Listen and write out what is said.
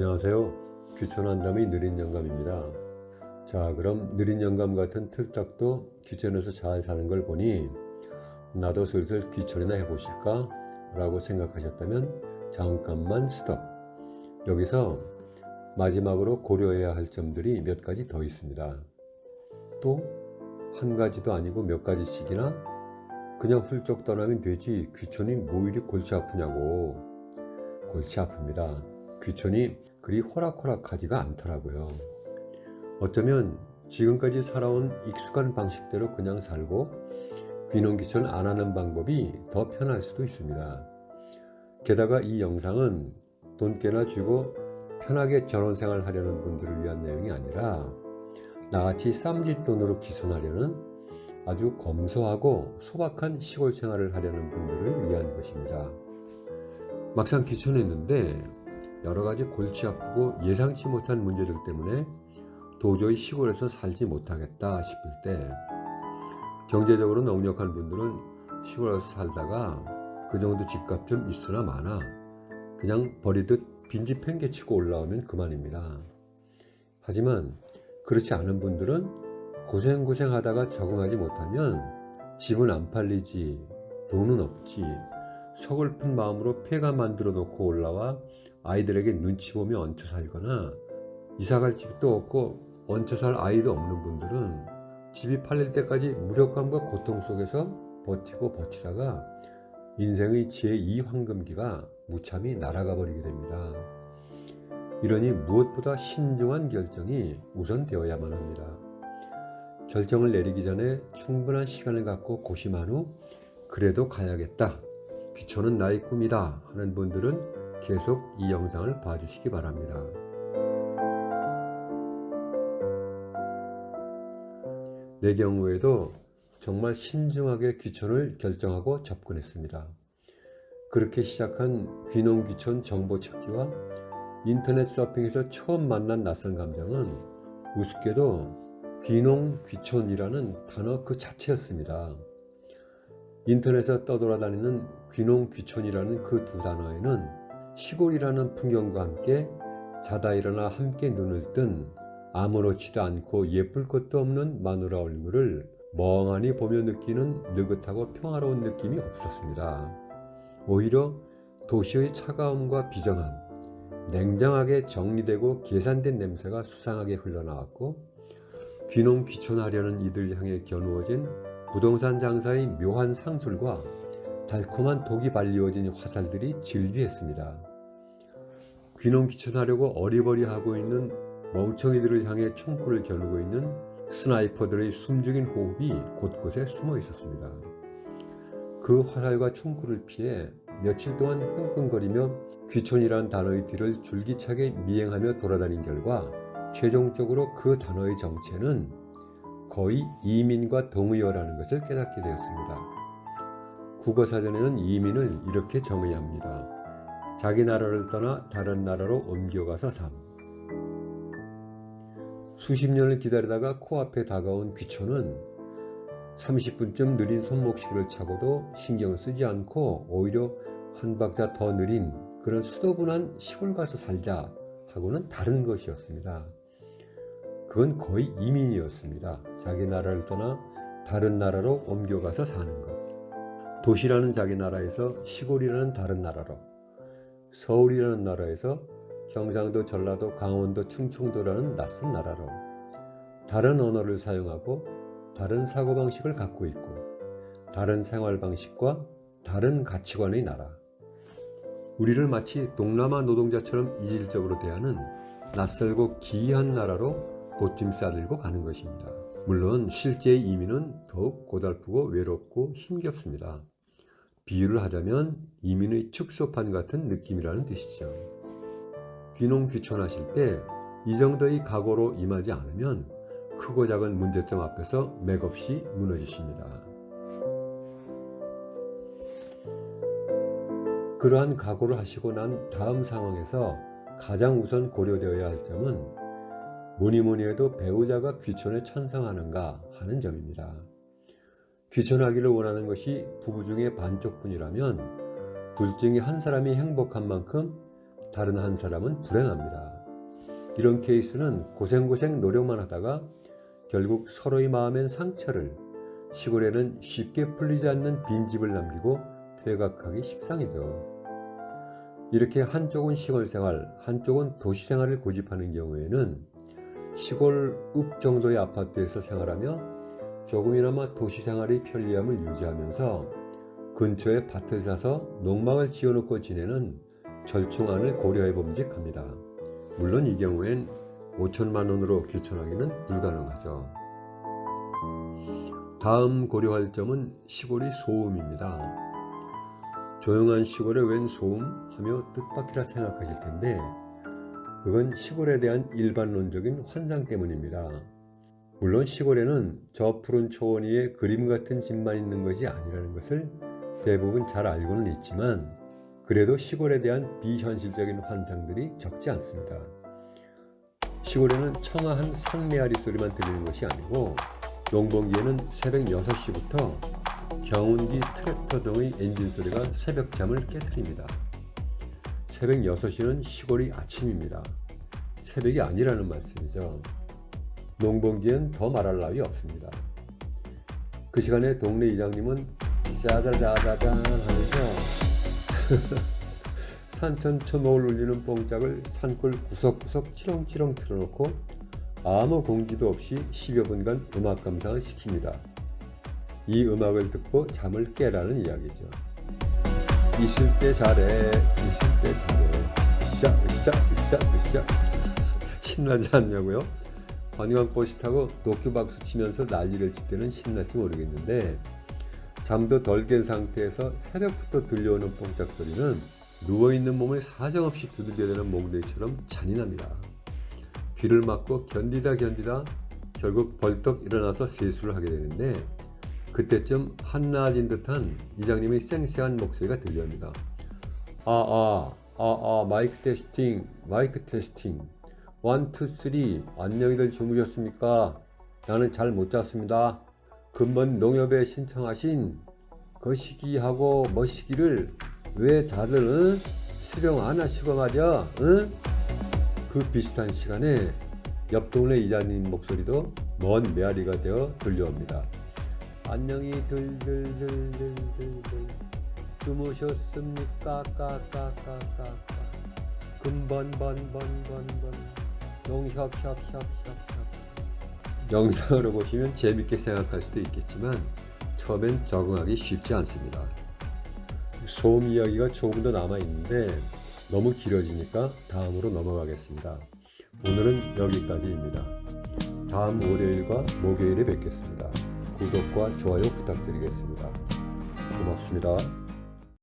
안녕하세요. 귀촌한담의 느린 영감입니다. 자, 그럼 느린 영감 같은 틀딱도 귀촌에서 잘 사는 걸 보니 나도 슬슬 귀촌이나 해보실까? 라고 생각하셨다면 잠깐만 스톱. 여기서 마지막으로 고려해야 할 점들이 몇 가지 더 있습니다. 또 한 가지도 아니고 몇 가지씩이나 그냥 훌쩍 떠나면 되지 귀촌이 뭐 이리 골치 아프냐고. 골치 아픕니다. 귀촌이 그리 호락호락하지가 않더라고요. 어쩌면 지금까지 살아온 익숙한 방식대로 그냥 살고 귀농귀촌 안 하는 방법이 더 편할 수도 있습니다. 게다가 이 영상은 돈 꽤나 주고 편하게 결혼생활 하려는 분들을 위한 내용이 아니라 나같이 쌈짓돈으로 귀촌하려는 아주 검소하고 소박한 시골 생활을 하려는 분들을 위한 것입니다. 막상 귀촌했는데 여러가지 골치 아프고 예상치 못한 문제들 때문에 도저히 시골에서 살지 못하겠다 싶을 때, 경제적으로 넉넉한 분들은 시골에서 살다가 그 정도 집값 좀 있으나 마나 그냥 버리듯 빈집 팽개치고 올라오면 그만입니다. 하지만 그렇지 않은 분들은 고생하다가 적응하지 못하면 집은 안 팔리지, 돈은 없지, 서글픈 마음으로 폐가 만들어 놓고 올라와 아이들에게 눈치 보며 얹혀 살거나 이사갈 집도 없고 얹혀 살 아이도 없는 분들은 집이 팔릴 때까지 무력감과 고통 속에서 버티다가 인생의 제2 황금기가 무참히 날아가 버리게 됩니다. 이러니 무엇보다 신중한 결정이 우선 되어야만 합니다. 결정을 내리기 전에 충분한 시간을 갖고 고심한 후 그래도 가야겠다, 귀촌은 나의 꿈이다 하는 분들은 계속 이 영상을 봐주시기 바랍니다. 내 경우에도 정말 신중하게 귀촌을 결정하고 접근했습니다. 그렇게 시작한 귀농귀촌 정보 찾기와 인터넷 서핑에서 처음 만난 낯선 감정은 우습게도 귀농귀촌이라는 단어 그 자체였습니다. 인터넷에 떠돌아다니는 귀농귀촌이라는 그 두 단어에는 시골이라는 풍경과 함께 자다 일어나 함께 눈을 뜬 아무렇지도 않고 예쁠 것도 없는 마누라 얼굴을 멍하니 보며 느끼는 느긋하고 평화로운 느낌이 없었습니다. 오히려 도시의 차가움과 비정함, 냉정하게 정리되고 계산된 냄새가 수상하게 흘러나왔고, 귀농귀촌하려는 이들 향해 겨누어진 부동산 장사의 묘한 상술과 달콤한 독이 발리워진 화살들이 질비했습니다. 귀농귀촌하려고 어리버리하고 있는 멍청이들을 향해 총구를 겨누고 있는 스나이퍼들의 숨죽인 호흡이 곳곳에 숨어 있었습니다. 그 화살과 총구를 피해 며칠 동안 끙끙거리며 귀촌이란 단어의 뒤를 줄기차게 미행하며 돌아다닌 결과 최종적으로 그 단어의 정체는 거의 이민과 동의어라는 것을 깨닫게 되었습니다. 국어사전에는 이민을 이렇게 정의합니다. 자기 나라를 떠나 다른 나라로 옮겨가서 삶. 수십 년을 기다리다가 코앞에 다가온 귀촌은 30분쯤 느린 손목시계를 차고도 신경을 쓰지 않고 오히려 한 박자 더 느린 그런 수도분한 시골 가서 살자 하고는 다른 것이었습니다. 그건 거의 이민이었습니다. 자기 나라를 떠나 다른 나라로 옮겨가서 사는 것. 도시라는 자기 나라에서 시골이라는 다른 나라로, 서울이라는 나라에서 경상도, 전라도, 강원도, 충청도라는 낯선 나라로, 다른 언어를 사용하고 다른 사고방식을 갖고 있고 다른 생활방식과 다른 가치관의 나라. 우리를 마치 동남아 노동자처럼 이질적으로 대하는 낯설고 기이한 나라로 보팀 싸들고 가는 것입니다. 물론 실제의 이민은 더욱 고달프고 외롭고 힘겹습니다. 비유를 하자면 이민의 축소판 같은 느낌이라는 뜻이죠. 귀농귀촌하실 때 이 정도의 각오로 임하지 않으면 크고 작은 문제점 앞에서 맥없이 무너지십니다. 그러한 각오를 하시고 난 다음 상황에서 가장 우선 고려되어야 할 점은 뭐니 해도 배우자가 귀촌에 찬성하는가 하는 점입니다. 귀촌하기를 원하는 것이 부부 중에 반쪽뿐이라면 둘 중에 한 사람이 행복한 만큼 다른 한 사람은 불행합니다. 이런 케이스는 고생고생 노력만 하다가 결국 서로의 마음엔 상처를, 시골에는 쉽게 풀리지 않는 빈집을 남기고 퇴각하기 십상이죠. 이렇게 한쪽은 시골 생활, 한쪽은 도시 생활을 고집하는 경우에는 시골 읍 정도의 아파트에서 생활하며 조금이나마 도시 생활의 편리함을 유지하면서 근처에 밭을 사서 농막을 지어놓고 지내는 절충안을 고려해 봄직합니다. 물론 이 경우엔 5천만 원으로 귀촌하기는 불가능하죠. 다음 고려할 점은 시골의 소음입니다. 조용한 시골에 웬 소음? 하며 뜻밖이라 생각하실 텐데 그건 시골에 대한 일반론적인 환상 때문입니다. 물론 시골에는 저 푸른 초원 위에 그림 같은 집만 있는 것이 아니라는 것을 대부분 잘 알고는 있지만 그래도 시골에 대한 비현실적인 환상들이 적지 않습니다. 시골에는 청아한 상메아리 소리만 들리는 것이 아니고 농번기에는 새벽 6시부터 경운기 트랙터 등의 엔진 소리가 새벽잠을 깨트립니다. 새벽 6시는 시골이 아침입니다. 새벽이 아니라는 말씀이죠. 농번기엔 더 말할 나위 없습니다. 그 시간에 동네 이장님은 짜자자자잔 하면서 산천 초목을 울리는 뽕짝을 산골 구석구석 치렁치렁 틀어놓고 아무 공지도 없이 10여 분간 음악 감상을 시킵니다. 이 음악을 듣고 잠을 깨라는 이야기죠. 있을 때 잘해, 있을 때 잘해, 으쌰 신나지 않냐고요? 관광버스 타고 도쿄박수 치면서 난리를 칠 때는 신날지 모르겠는데 잠도 덜 깬 상태에서 새벽부터 들려오는 뽕짝 소리는 누워있는 몸을 사정없이 두들겨대는 몽둥이처럼 잔인합니다. 귀를 막고 견디다 결국 벌떡 일어나서 세수를 하게 되는데 그때쯤 한나아진 듯한 이장님의 쌩쌩한 목소리가 들려옵니다. 마이크 테스팅 1, 2, 3 안녕히들 주무셨습니까? 나는 잘 못 잤습니다. 근본 농협에 신청하신 그 시기하고 뭐 시기를 왜 다들 수령 안 하시고 말이야? 그 비슷한 시간에 옆 동네 이장님 목소리도 먼 메아리가 되어 들려옵니다. 안녕히 들들들들들들 주무셨습니까? 까까까까까 금번번번번번 농협협협협협. 영상으로 보시면 재밌게 생각할 수도 있겠지만 처음엔 적응하기 쉽지 않습니다. 소음 이야기가 조금 더 남아있는데 너무 길어지니까 다음으로 넘어가겠습니다. 오늘은 여기까지입니다. 다음 월요일과 목요일에 뵙겠습니다. 구독과 좋아요 부탁드리겠습니다. 고맙습니다.